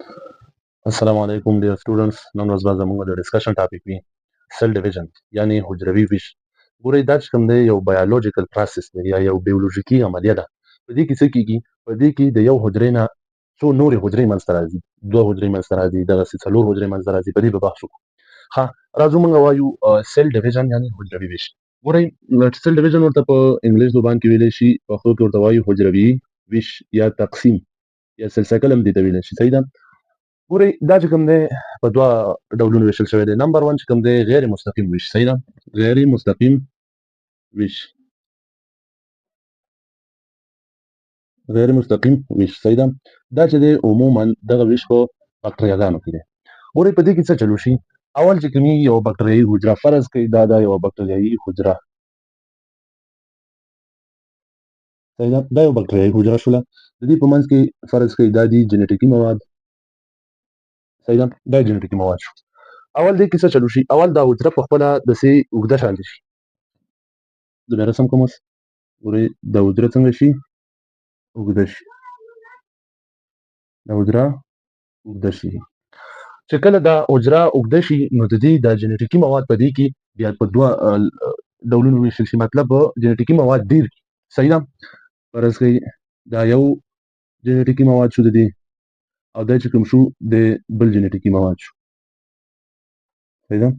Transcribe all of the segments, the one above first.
السلام علیکم ډیر سټوډنټس. نن ورځ به زموږ د ډسکشن ټاپک وي سیل ډیویژن، یعنی حجروي ویش. ګورئ دا چې کوم دی یو بایولوژیکل پروسس دی یا یو بیولوژیکي عملیه ده. په دې کې څه کیږي؟ په دې کې د یو حجرې نه څو نورې حجرې منځته راځي، دوه حجرې منځته راځي، دغسې څلور حجرې منځته راځي. په دې به بحث وکړو. ښه، راځو موږ وایو سیل ډیویژن یعنی حجروي ویش. ګورئ سیل ډیویژن ورته په انګلیش زبان کې ویلی شي، پښتو کې ورته وایو حجروي ویش یا تقسیم یا سیل سایکل هم دې ته ویلی شي. صحیح ده. ګورئ دا چې کوم دی په دوه ډولونو ویشل شوی دی. نمبر 1 چې کوم دی غیر مستقیم ویش. صحیح ده، غیر مستقیم ویش، غیر مستقیم ویش. صحیح ده. دا چې دی عموما دغه ویش په بکټریاګانو کې دی. ګورئ په دې کې څه چلو شي. اول چې کومي یو بکټریایي حجره، فرض کړئ دا یو بکټریایي حجره. صحیح ده، دا یو بکټریایي حجره شوله. د دې په منځ کې فرض کړئ دا دي جنیټیکي مواد. صحیح ده، دا جنیټیکي مواد شو. اول دې کې څه چلو شي؟ اول دا حجره په خپله داسې اوږده شانتې شي. د بیا رسم کوم اوس. ګورئ دا حجره څنګه شي؟ اوږده شي. دا حجره اوږده شي. چې کله دا حجره اوږده شي نو د دې دا جنیټیکي مواد په دې کې بیا په دوه ډولونو ویشل شي. مطلب جنیټیکي مواد ډېر دي. صحیح ده. فرض کړئ دا یو جنیټیکي مواد شو د دې، او دا چې کوم شو د بل جنیټیکي مواد شو. صحیح ده.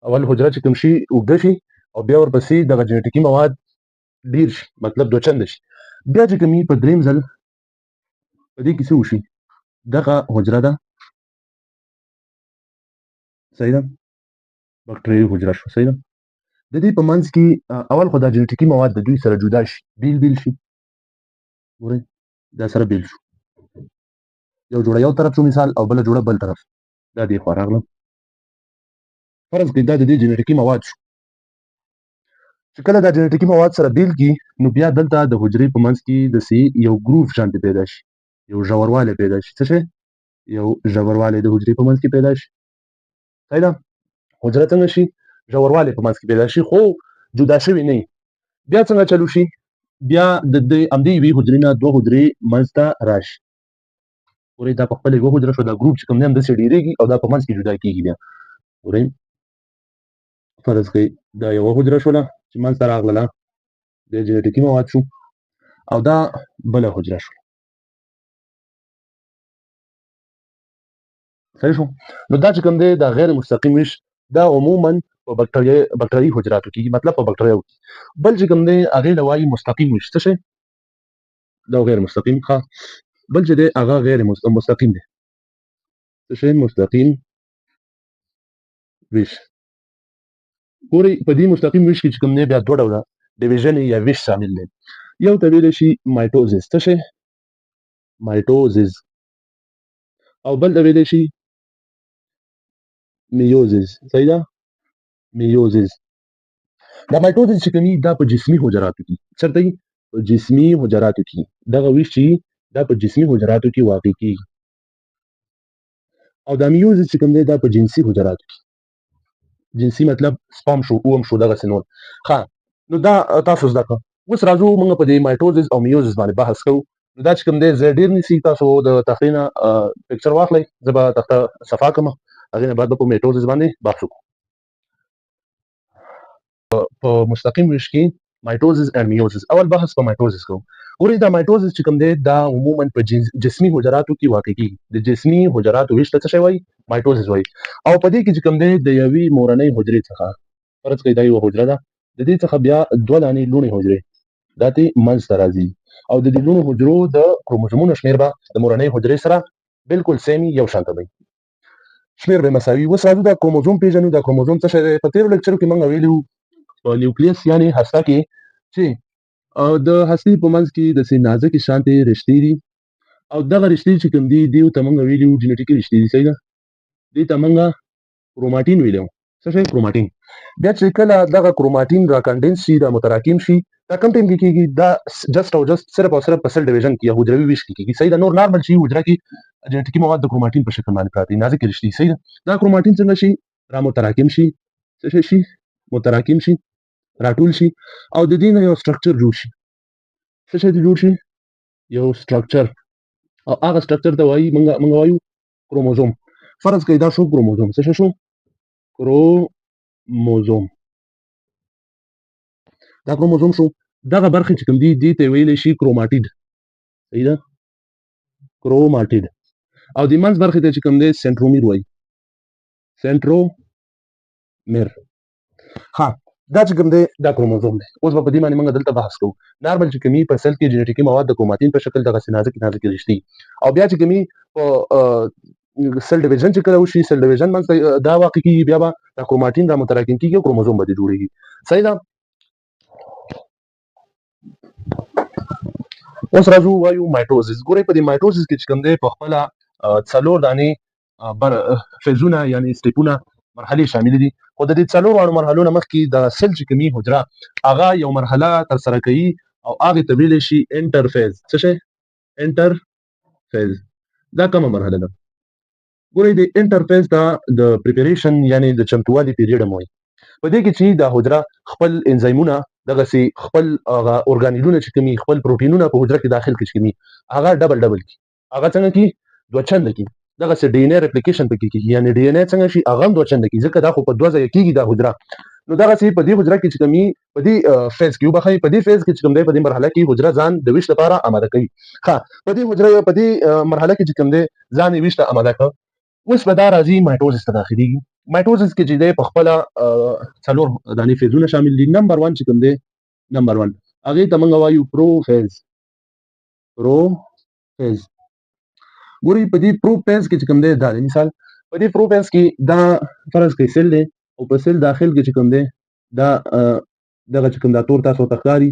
اول حجره چې کوم شي اوږده شي او بیا ورپسې دغه جنیټیکي مواد ډېر شي، مطلب دوه چنده شي. بیا چې کوم په دریم ځل په دې کې څه وشي؟ دغه حجره ده. صحیح ده، بکټریایي حجره شو. صحیح ده. د دې په منځ کې اول خو دا جنیټیکي مواد د دوی سره جدا شي، بیل شي. ګورئ دا سره بیل شو. یو جوړه یو طرف شو مثال، او بله جوړه بل طرف. دا دې خوا راغله. فرض کړئ دا د دې جنیټیکي مواد شو. چې کله دا جنیټیکي مواد سره بیل کی نو بیا دلته د حجرې په منځ کې داسې یو ګروف شانتې پیدا شي، یو ژوروالی پیدا شي. څه شی؟ یو ژوروالی د حجرې په منځ کې پیدا شي. صحیح ده. حجره څنګه شي؟ ژوروالی په منځ کې پیدا شي، خو جدا شوي نه وي. بیا څنګه چلو شي؟ بیا د همدې یوې حجرې نه دوه حجرې منځ ته راشي. ګورئ دا په خپله یوه حجره شو، دا ګروپ چې کوم دی همداسې ډېرېږي او دا په منځ کې جدا کېږي. بیا ګورئ فرض کړئ دا یوه حجره شوله چې منځ ته راغلله، د جنیټیکي مواد شو، او دا بله حجره شوله. صحیح شو. نو دا چې کوم دی دا غیر مستقیم ویش دا عموما په بکټریایي حجراتو کې، مطلب په بکټریاو کې. بل چې کوم دی هغې له وایي مستقیم ویش. څه شی؟ دا غیر مستقیم. ښه، بل چې دی هغه غیر مستقیم دی. څه شی؟ مستقیم ویش. ګورئ په دې مستقیم ویش کې چې کوم دی بیا دوه ډوله ډیویژن یا ویش شامل دی. یو ته ویلی شي مایټوزس. څه شی؟ مایټوزس. او بل ته ویلی شي میوزس. صحیح ده، میوزس. دا مایټوزس چې کومي دا په جسمي حجراتو کې چېرته وي؟ په جسمي حجراتو کې. دغه ویش چې دا په جسمي حجراتو کې واقع کېږي. او دا میوزس چې کوم دی دا په جنسي حجراتو کې. جنسي مطلب سپام شو، اوم شو، دغسې نور. ښه، نو دا تاسو زده کړه. اوس راځو موږ په دې مایټوزس او میوزس باندې بحث کوو. نو دا چې کوم دی زه ډېر نیسي، تاسو د تختې نه پکچر واخلئ، زه به تخته صفا کړم، هغې نه بعد به په میټوزس باندې بحث وکړو. په مستقیم ویش کې مایټوزس اند میوزس. اول بحث په مایټوزس کوو. ګورئ دا مایټوزس چې کوم دی دا عموما په جسمي حجراتو کې واقع کېږي. د جسمي حجراتو ویش ته څه شی وایي؟ مایټوزس وایي. او په دې کې چې کوم دی د یوې مورنۍ حجرې څخه، فرض کړئ دا یوه حجره ده، د دې څخه بیا دوه دانې لوڼې حجرې دا ترې منځ ته راځي، او د دې لوڼو حجرو د کروموزومونو شمېر به د مورنۍ حجرې سره بالکل سیم یو شانته وي، شمېر به مساوي. اوس راځو دا کروموزوم پېژنو. دا کروموزوم څه شی دی؟ په تېرو لیکچرو کې موږ ویلي وو په نیوکلیس یعنې هسته کې چې د هستې په منځ کې داسې نازکې شانتې رشتې دي، او دغه رشتې چې کوم دي دې ته موږ ویلي وو جنیټیکي رشتې دي. صحیح ده. دې ته موږ کروماټین ویلی وو. څه شی؟ کروماټین. بیا چې کله دغه کروماټین را کنډنس شي، دا متراکم شي، دا کوم ټایم کې کېږي؟ دا جسټ او جسټ صرف او صرف په سل ډیویژن کې یا حجروي ویش کې کېږي. صحیح ده. نور نارمل شي حجره کې جنیټیکي مواد د کروماټین په شکل باندې پراته دي، نازکې رشتې. صحیح ده. دا کروماټین څنګه شي؟ را متراکم شي. څه شی شي؟ متراکم شي، راټول شي، او د دې نه یو سټرکچر جوړ شي. څه شی جوړ شي؟ یو سټرکچر. او هغه سټرکچر ته وایي موږ وایو کروموزوم. فرض کړئ دا شو کروموزوم. څه شو؟ کروموزوم. دا کروموزوم شو. دغه برخې چې کوم دي ته ویلی شي کروماټیډ. صحیح ده؟ کروماټیډ. او د منځ برخې ته چې کوم دی سنټرومیر وایي. سنټرومیر. ها دا چې کوم دی دا کروموزوم دی. اوس به په دې باندې موږ دلته بحث کوو. نارمل چې کومي په سل کې جنیټیکي مواد د کروماتین په شکل دغسې نازکې رشتې او بیا چې کومي په سل ډیویژن چې کله وشي سل ډیویژن منځ دا واقع کېږي بیا به دا کروماتین را متراکم کېږي او کروموزوم به دې جوړېږي. صحیح ده؟ اوس راځو وایو مایټوزس. ګورئ په دې مایټوزس کې چې کوم دی په خپله څلور دانې فیزونه یعنې سټیپونه مرحلې شاملې دي. خو د دې څلورو مرحلو نه مخکې د سل چې کومي حجره هغه یو مرحله ترسره کوي او هغې ته ویلی شي انټرفیز. څه شی؟ انټرفیز. دا کومه مرحله ده؟ ګورئ د انټرفیز ته د پریپریشن یعنې د چمتووالي پیریډ هم وایي. په دې کې چې دا حجره خپل انزایمونه دغسې خپل هغه ارګانیلونه چې کومي خپل پروټینونه په حجره کې داخل کړي چې کومي هغه ډبل کی. هغه څنګه کی؟ دوه چنده کی. دغسې ډي ان اے ریپلیکیشن پکې کېږي. یعنې ډي ان اے څنګه شي هغه هم دوه چنده کی ځکه دا خو په دوه ځایه کېږي دا حجره. نو دغسې په دې حجره کې چې کومي په دې فیز کې وبښئ په دې فیز کې چې کوم دی په دې مرحله کې حجره ځان د ویش لپاره آماده کوي. ښه په دې حجره په دې مرحله کې چې کوم دی ځان یې ویش ته آماده کړ. اوس به دا راځي مایټوزس ته داخلېږي. مایټوزس کې چې دی په خپله څلور دانې فیزونه شامل دي. نمبر 1 چې کوم دی نمبر 1 هغې ته موږ وایو پروفیز. پروفیز. ګورئ په دې پروفیز کې چې کوم دی دا دی مثال په دې پروفیز کې دا فرض کړئ سیل دی او په سیل داخل کې چې کوم دی دا دغه چې کوم دا تور تاسو ته ښکاري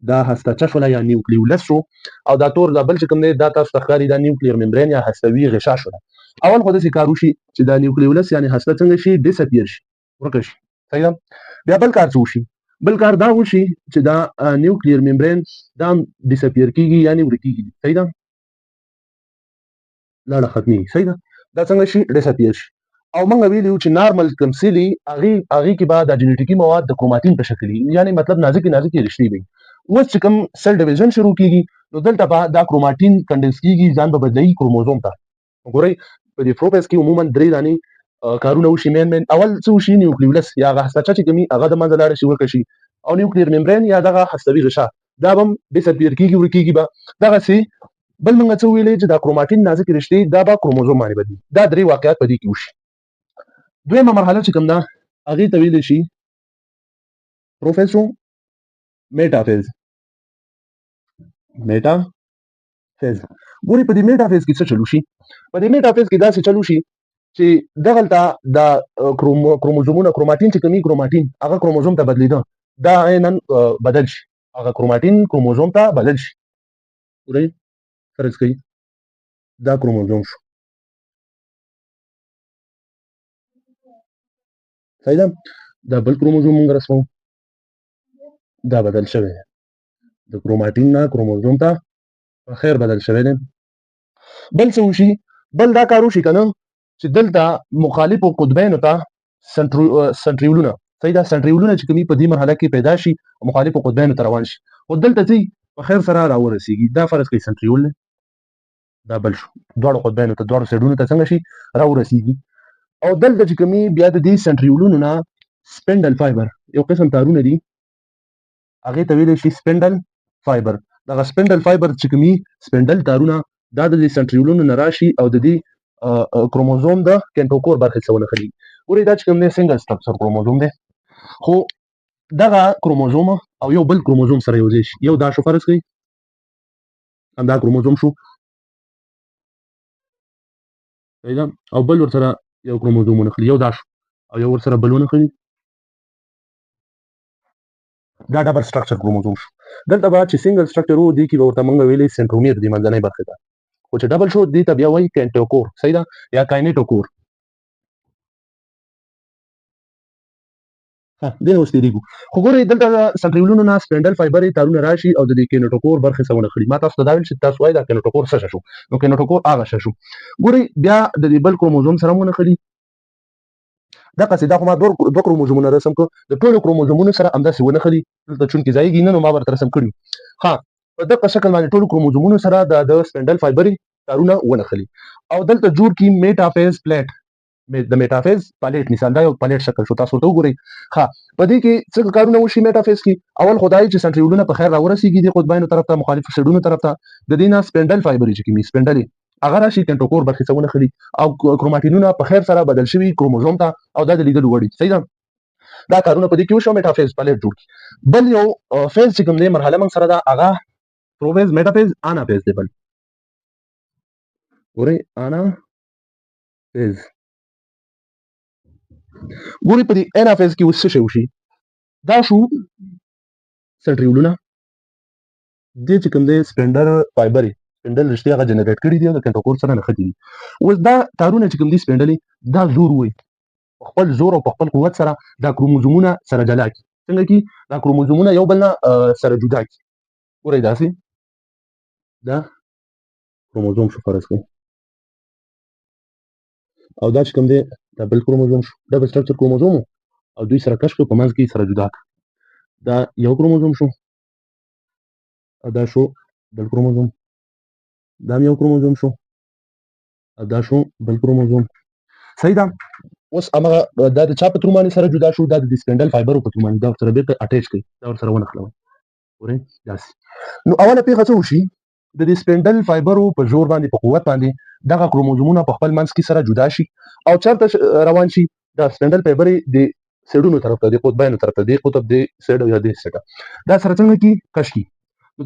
دا هسته شوله یا نیوکلیولس شو او دا تور دا بل چې کوم دی دا تاسو ته ښکاري دا نیوکلیر ممبرین یا هستوي غشا شوله. اول خو داسې کار وشي چې دا نیوکلیولس یعنې هسته څنګه شي ډسپیر شي ورکه شي. صحیح ده؟ بیا بل کار څه وشي؟ بل کار دا وشي چې دا نیوکلیر ممبرین دا هم ډسپیر کېږي یعنې ورکېږي. صحیح ده؟ لاړه ختمېږي. صحیح ده؟ دا څنګه شي ډسپیر شي. او موږ ویلي وو چې نارمل کوم سیلي هغې کې به دا جنیټیکي مواد د کروماتین په شکل وي یعنې مطلب نازکې رشتې وي. اوس چې کوم سل ډیویژن شروع کېږي نو دلته به دا کروماتین کنډنس کېږي ځان به بدلوي کروموزوم ته. ګورئ په دې پروفیز کې عموما درې دانې کارونه وشي. مین اول څه وشي؟ نیوکلیولس یا هغه هستچه چې کومي هغه د منځه لاړه شي ورکه شي او نیوکلیر ممبرین یا دغه هستوي غشا دا به هم ډسپیر کېږي ورکېږي به. دغسې بل موږ څه ویلې چې دا کروماتین نازکې رشتې دا به کروموزوم باندې بدلي. دا درې واقعیات په دې کې وشي. دویمه مرحله چې کوم ده هغې ته ویلی شي پروفیز شو میټافیز. میټافیز. ګورئ په دې میټافیز کې څه چل وشي؟ په دې میټافیز کې داسې چل وشي چې دغلته دا کروموزومونه کروماتین چې کومي کروماتین هغه کروموزوم ته بدلېده دا عیناً بدل شي. هغه کروماتین کروموزوم ته بدل شي. ګورئ فرض کړئ دا کروموزوم شو. صحیح ده؟ دا بل کروموزوم موږ رسمو دا بدل شوی دی د کروماتین نه کروموزوم ته په خیر بدل شوی دی. بل څه وشي؟ بل دا کار وشي که نه چې دلته مخالفو قطبینو ته سنټریولونه صحیح ده سنټریولونه چې کومي په دې مرحله کې پیدا شي او مخالفو قطبینو ته روان شي خو دلته ځي په خیر سره راورسېږي. دا فرض کړئ سنټریول دی دا بل شو دواړو قطبینو ته دواړو سایډونو ته څنګه شي راورسېږي. او دلته چې کومي بیا د دې سنټریولونو نه سپینډل فایبر یو قسم تارونه دي هغې ته ویلی شي سپینډل فایبر. دغه سپینډل فایبر چې کومي سپینډل تارونه دا د دې سنټریولونو نه راشي او د دې کروموزوم د کینټوکور برخې څخه ونښلي. ګورئ دا چې کوم دی سنګل سټرکچر کروموزوم دی خو دغه کروموزوم او یو بل کروموزوم سره یو ځای شي. یو دا شو فرض کړئ همدا کروموزوم شو صحیح ده او بل ورسره یو کروموزوم ونښلي یو دا شو او یو ورسره بل ونښلي دا ډبل سټرکچر کروموزوم شو. دلته به چې سنګل سټرکچر و دې کې به ورته موږ ویلې سنټرومیر دې منځنۍ برخې ته خو چې ډبل شو دې ته بیا وایي کینټوکور. صحیح ده یا کاینټوکور. دې نه اوس تېرېږو خو ګورئ دلته سنټریولونو نه سپینډل فایبرې تارونه راشي او د دې کینټوکور برخې څخه ونښلي. ما تاسو ته دا ویل چې تاسو وایي دا کینټوکور څه شو نو کینټوکور هغه شی شو. ګورئ بیا د دې بل کروموزوم سره هم ونښلي. دغسې دا خو ما دوه کروموزومونه رسم کړو د ټولو کروموزومونو سره همداسې ونښلي دلته چونکې ځایږي نه نو ما ورته رسم کړي. ښه په دغه شکل باندې ټولو کروموزومونو سره د سپینډل فایبرې تارونه ونښلي او دلته جوړ کی میټافیز پلیټ د میټافیز پلیټ مثال دا یو پلیټ شکل شو تاسو ته وګورئ ها په دې کې څه کارونه وشي میټافیز کې اول خدای چې سنټریولونه په خیر راورسیږي د قطبینو طرف ته مخالف سیډونو طرف ته د دینه سپینډل فایبر چې کی سپینډل هغه راشي کنټروکور برخې څونه خلی او کروماتینونه په خیر سره بدل شوی کروموزوم ته او دا د لیدل وړي صحیح ده دا کارونه په دې کې وشو میټافیز پلیټ جوړ کی بل یو فیز چې کوم دی مرحله من سره دا هغه پروفیز میټافیز انافیز دی بل ګورئ انافیز ګوري په دې انافیز کې وسه شي وشي دا شو سنټریولونه د چې کوم دی سپینډر فایبر سپینډل رښتیا هغه جنریټ کړي دي او د کنټروکور سره نښتي دي اوس دا تارونه چې کوم دي سپینډلې دا زور وي خپل زور او خپل قوت سره دا کروموزومونه سره جلا کی څنګه کی دا کروموزومونه یو بل نه سره جدا کی ګورئ داسې دا کروموزوم شو فرض کړئ او دا چې کوم دی دا بل کروموزوم شو دا به سټرکچر کروموزوم او دوی سره کش کړو په منځ کې سره جدا کړ دا یو کروموزوم شو او دا شو بل کروموزوم دا یو کروموزوم شو او دا شو بل کروموزوم صحیح ده اوس هغه دا د چا په تر باندې سره جدا شو دا د سپینډل فایبر په تر باندې دا سره بیرته اٹیچ کړي دا ور سره ونښلوي ورې داسې نو اوله پیښه څه وشي د دې سپینډل فایبرو په زور باندې په قوت باندې دغه کروموزومونه په خپل منځ کې سره جدا شي او چرته روان شي د سپینډل فایبر د سیډونو طرف ته د قطبینو طرف ته د قطب د سیډ یا د سیډ دا سره څنګه کی کش کی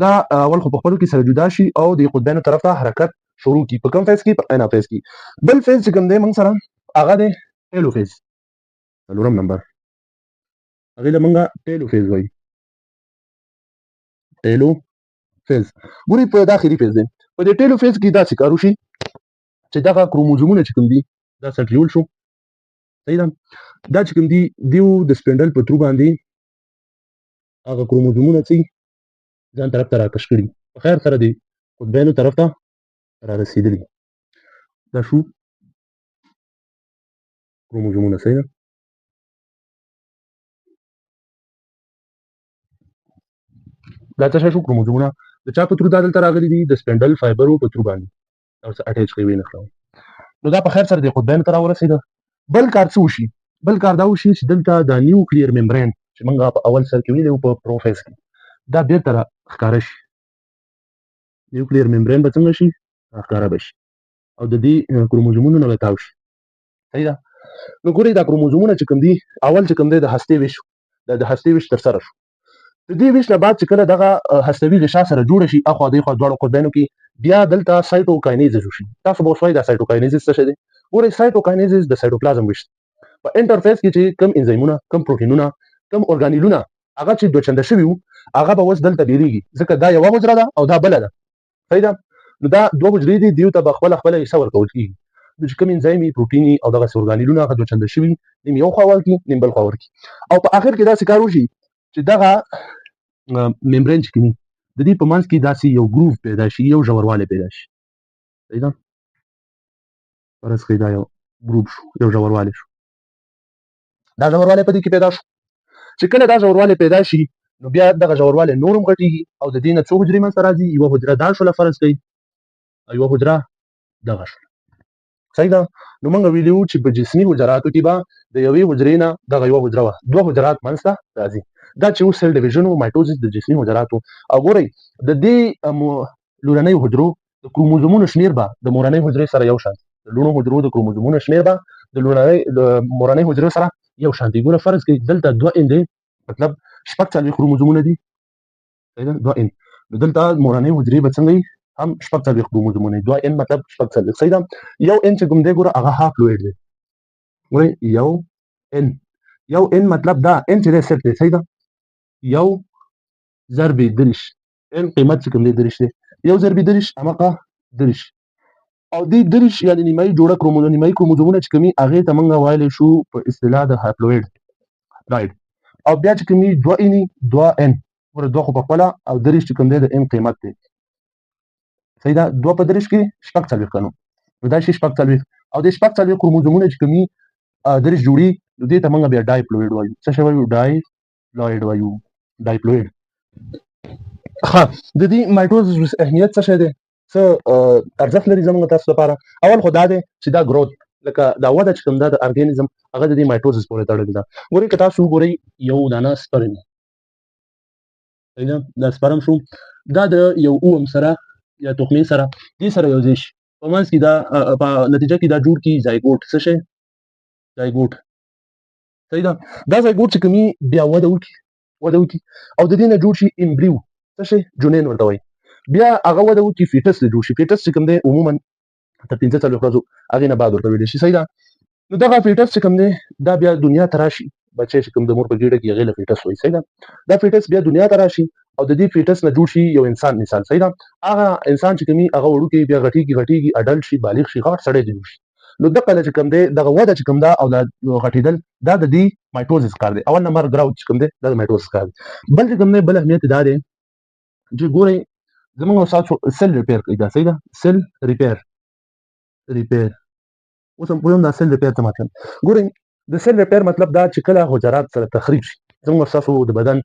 دا اول خو په خپل کې سره جدا شي او د قطبینو طرف ته حرکت شروع کی په کوم فیز کې په انافیز کې بل فیز چې کوم دی موږ سره هغه د ټیلو فیز څلورم نمبر هغه له موږ ټیلو فیز وایي ټیلو فیز ګوري په داخلي فیز دی په دې ټیلو فیز کې دا څه کارو شي چې دغه کروموزومونه چې کوم دي دا سنټریول شو صحیح ده دا چې کوم دي دیو د سپینډل په ترو باندې هغه کروموزومونه چې ځان طرف ته راکش کړي په خیر سره دي قطبینو طرف ته را رسیدلی دا شو کروموزومونه صحیح ده دا څه شو کروموزومونه د چا په ترو دا دلته راغلي دي د سپینډل فایبرو په ترو باندې او څه اټیچ کوي نه خلاص نو دا په خیر سره د قطبینو ته راورسېده بل کار څه وشي بل کار دا وشي چې دلته د نیوکلیر ممبرین چې موږ په اول سر کې ویلو په پروفیز کې دا بیرته ښکاره شي نیوکلیر ممبرین به څنګه شي ښکاره به شي او د دې کروموزومونو نه به تاو شي صحیح ده نو ګورئ دا کروموزومونه چې کوم دي اول چې کوم دی د هستې ویش د هستې ویش ترسره شو د دې ویش نه بعد چې کله دغه هستوي غشا سره جوړ شي اخوا دغه دواړو قطبینو کې بیا دلته سایټوکاینیزس وشي تاسو به وایئ دا سایټوکاینیزس څه شي دی ګورئ سایټوکاینیزس د سایټوپلازم ویش په انټرفیس کې چې کم انزایمونه کم پروتینونه کم اورګانیلونه هغه چې دوچنده شوي وو هغه به اوس دلته ډیریږي ځکه دا یوه حجره ده او دا بله ده صحیح ده نو دا دوه حجرې دي دیو ته به خپله حصه ورکول کېږي نو چې کوم انزایمي پروتیني او دغسې اورګانیلونه هغه دوچنده شوي نیم یو خوا ورکړي نیم بل خوا ورکړي او په اخر کې داسې کار وشي چې دغه ممبرین چې کوي د دې په منځ کې داسې یو ګروف پیدا شي یو ژوروالی پیدا شي صحیح ده فرض کړئ دا یو ګروپ شو یو ژوروالی شو دا ژوروالی په دې کې پیدا شو چې کله دا ژوروالی پیدا شي نو بیا دغه ژوروالی نور هم غټېږي او د دې نه څو حجرې منځته راځي یوه حجره دا شوله فرض کړئ او یوه حجره دغه شوله صحیح ده نو موږ ویلي وو چې په جسمي حجراتو کې به د یوې حجرې نه دغه یوه حجره وه دوه حجرات منځته راځي دا چې اوس سیل ډیویژن او مایټوزس د جسمي حجراتو او ګورئ د دې لومړنیو حجرو د کروموزومونو شمیر به د مورنۍ حجرې سره یو شان د لوڼو حجرو د کروموزومونو شمیر به د مورنۍ حجرو سره یو شان دي ګوره فرض کړئ دلته 2 ان دی مطلب شپږ څلوېښت کروموزومونه دي صحیح ده 2 ان نو دلته مورنۍ حجرې به څنګه هم شپږ څلوېښت کروموزومونه 2 ان مطلب شپږ څلوېښت صحیح ده یو ان چې کوم دی ګوره هغه هاپلوئډ دی ګورئ یو ان مطلب دا ان چې دی صفر دی صحیح ده یو ضرب دریش ان قیمت چې کوم دی دریش دی یو ضرب دریش همغه دریش او دې دریش یعنی نیمایي جوړه کروموزومونه چې کومي هغې ته موږ ویلی شو په اصطلاح د هاپلوئډ او بیا چې کومي 2 ان 2 ان ګوره 2 خو په خپله او دریش چې کوم دی د ان قیمت دی صحیح ده 2 په دریش کې شپږ څلوېښت که نو نو دا شي شپږ څلوېښت او دې شپږ څلوېښت کروموزومونه چې کومي دریش جوړي نو دې ته موږ بیا ډایپلوئډ وایو څه شی وایو ډایپلوئډ وایو ډایپلوئډ ښه د دې مایټوزس اهمیت څه شی دی څه ارزښت لري زموږ تاسو لپاره. اول خو دا دی چې دا گروث لکه دا وده چې کوم دا د ارګانیزم هغه د مایټوزس پورې تړلې ده. ګورئ که تاسو وګورئ یو دانه سپرم دا سپرم شو دا د یو اوم سره یا تخمې سره دې سره یو ځای شي په منځ کې دا په نتیجه کې دا جوړ کړي زایګوټ. څه شی؟ زایګوټ. صحیح ده. دا زایګوټ چې کومي بیا وده وکړي او د دې نه جوړ شي امبریو. څه شی؟ جنین ورته وایي. بیا هغه وده وکړي فیټس ته جوړ شي. فیټس چې کوم دی عموما تر 15 ورځو هغې نه بعد ورته ویلی شي. صحیح ده. نو دغه فیټس چې کوم دی دا بیا دنیا ته راشي. بچی چې کوم د مور په ګېډه کې هغې له فیټس وایي. صحیح ده. دا فیټس بیا دنیا ته راشي او د دې فیټس نه جوړ شي یو انسان مثال. صحیح ده. هغه انسان چې کومي هغه وړوکی بیا غټیږي اډلټ شي بالغ شي غټ سړی جوړ شي. نو دغه چې کوم دی دغه وده چې کوم ده او دا غټېدل دا د دې مایټوزس کار دی. اول نمبر ګراوت چې کوم دی دا د مایټوزس کار دی. بل چې کوم دی بل اهمیت دا دی چې ګورئ زموږ استاد سیل ریپیر کوي. دا صحیح ده. سیل ریپیر اوس هم پوهیم دا سیل ریپیر څه مطلب. ګورئ د سیل ریپیر مطلب دا چې کله حجرات سره تخریب شي زموږ ستاسو د بدن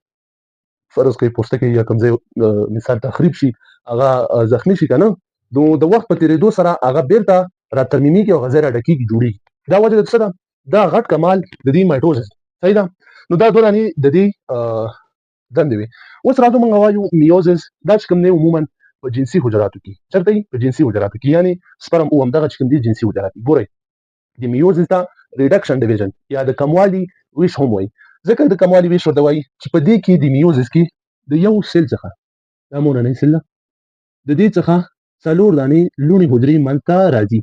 فرض کوي پوستکی یا کوم ځای مثال تخریب شي هغه زخمی شي که نه نو د وخت په تېرېدو سره هغه بیرته راترمیمېږي او هغه ځای راډکېږي جوړېږي. دا وجه د څه ده؟ دا غټ کمال د دې مایټوزس. صحیح ده. نو دا دوه دانې د دې دندې وي. اوس راځو موږ وایو میوزس دا چې کوم دی عموما په جنسي حجراتو کې چېرته وي؟ په جنسي حجراتو کې یعنې سپرم او همدغه چې کوم دي جنسي حجرات دي. ګورئ د میوزس ته ریډکشن ډیویژن یا د کموالي ویش هم وایي. ځکه د کموالي ویش ورته وایي چې په دې کې د میوزس کې د یو سیل څخه دا مورنۍ سیل ده د دې څخه 4 دانې لوڼې حجرې منځته راځي.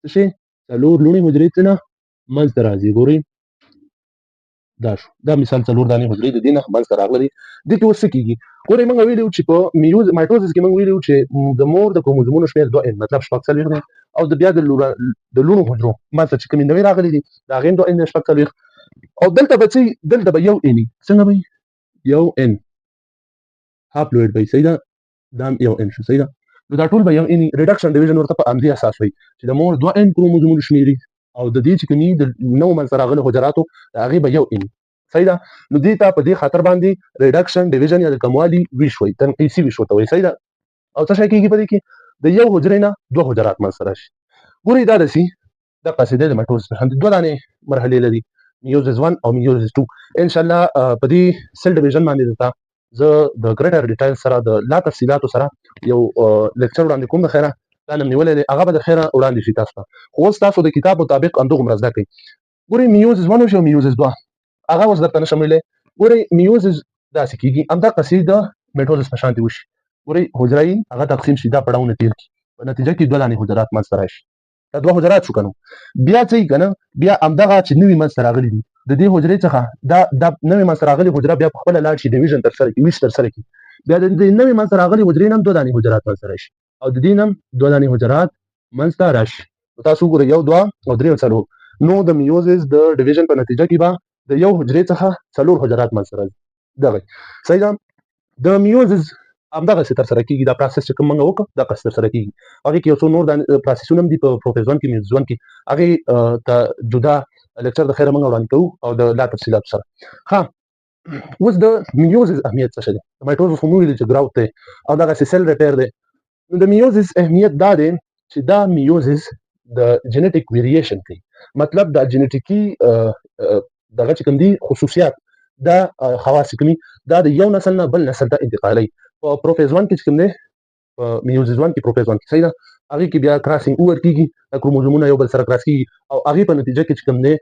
څه شی؟ 4 لوڼې حجرې څه نه منځته راځي. ګورئ دا شو دا مثال 4 دانې حجرې د دې نه منځته راغلي. دې کې اوس څه کېږي؟ ګورئ موږ ویلي وو چې په مایټوزس کې موږ ویلي وو چې د مور د کروموزومونو شمېر 2n مطلب 40 دی او د بیا د لوڼو حجرو منځته چې کومې نوې راغلي دي د هغې هم 2n دی 40 او دلته به څه دلته به یو n وي. څنګه به یو n هاپلوئډ به وي. صحیح ده. دا هم یو n شو. صحیح ده. نو دا ټول به یو n ریډکشن ډیویژن ورته په همدې اساس وایي چې د مور 2n کروموزومونو شمېري او د دې چې کومې د نوو منځته راغلو حجراتو د هغې به یو n. صحیح ده. نو دې ته په دې خاطر باندې ریډکشن ډیویژن یا د کموالي ویش وایي تنقیسي ویش ورته وایي. صحیح ده. او څه شی کېږي په دې کې د یو حجرې نه 2 حجرات منځته راشي. ګورئ دا داسې دقسې دی د مایټوزس په شان 2 دانې مرحلې لري میوزس 1 او میوزس 2. انشاءالله په دې سیل ډیویژن باندې درته زه د ګریټر ډیټیل سره د لا تفصیلاتو سره یو لیکچر وړاندې کوم. د خیره دا نن نیولی دی هغه به د خیره وړاندې شي تاسو ته. خو اوس تاسو د کتاب مطابق همدغومره زده کړئ. ګورئ میوزس 1 وشي او میوزس 2 هغه اوس درته نشم ویلی. ګورئ میوزس داسې کېږي همدقسې د مایټوزس په شانتې وشي. ګورئ حجرې هغه تقسیم شي دا پړاوونه تېر کړي په نتیجه کې 2 دانې حجرات منځته راشي. دا 2 حجرات شو که نو بیا څه که نه بیا همدغه چې نوي منځته راغلي دي د دې حجرې څخه دا نوې منځته راغلې حجره بیا په خپله لاړ شي ډیویژن ترسره کړي ویش ترسره کړي. بیا د دې نوې منځته راغلې حجرې نه هم 2 دانې حجرات منځته راشي او د دې نه هم 2 دانې حجرات منځته راشي. تاسو وګورئ 1 2 او 3 او 4 نو د میوزس د ډیویژن په نتیجه کې به د یو حجرې څخه 4 حجرات منځته راځي. دغه صحیح ده. د میوزس همدغسې ترسره کېږي دا پروسس چې کوم موږ وکړو دغسې ترسره کېږي. هغې کې یو څو نور پروسسونه هم دي په پروفیز 1 کې میوزس 1 کې هغې ته جدا لیکچر د خیره موږ وړاندې کوو او د لا تفصیلاتو سره. ها اوس د میوزس اهمیت څه شی دی؟ د مایټوزس خو مو ویلي چې ګراوت دی او دغسې سیل ریپیر دی. نو د میوزس اهمیت دا دی چې دا میوزس د جینیټیک ویریشن کوي مطلب د جینیټیکي دغه چې کوم دي خصوصیات دا خواص کومي دا د یو نسل نه بل نسل ته انتقالوي. په پروفیز 1 کې چې کوم دی په میوزس 1 کې پروفیز 1 کې صحیح ده هغې کې بیا کراسینګ اوور کېږي د کروموزومونه یو بل سره کراس کېږي او هغې په نتیجه کې چې کوم دی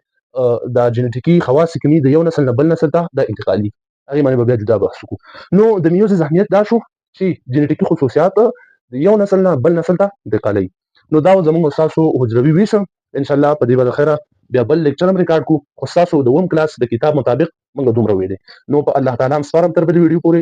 دا جینیټیکي خواص کومي د یو نسل نه بل نسل ته دا انتقالي هغې باندې به بیا جدا بحث وکړو. نو د میوزس اهمیت دا شو چې جینیټیکي خصوصیات د یو نسل نه بل نسل ته انتقالوي. نو دا زموږ ستاسو حجروي ویش انشاءالله په دې به د خیره بیا بل لیکچر هم ریکارډ کړو خو ستاسو د 1 کلاس د کتاب مطابق موږ دومره ویلې. نو په الله تعالی هم سپارم تر بلې ویډیو پورې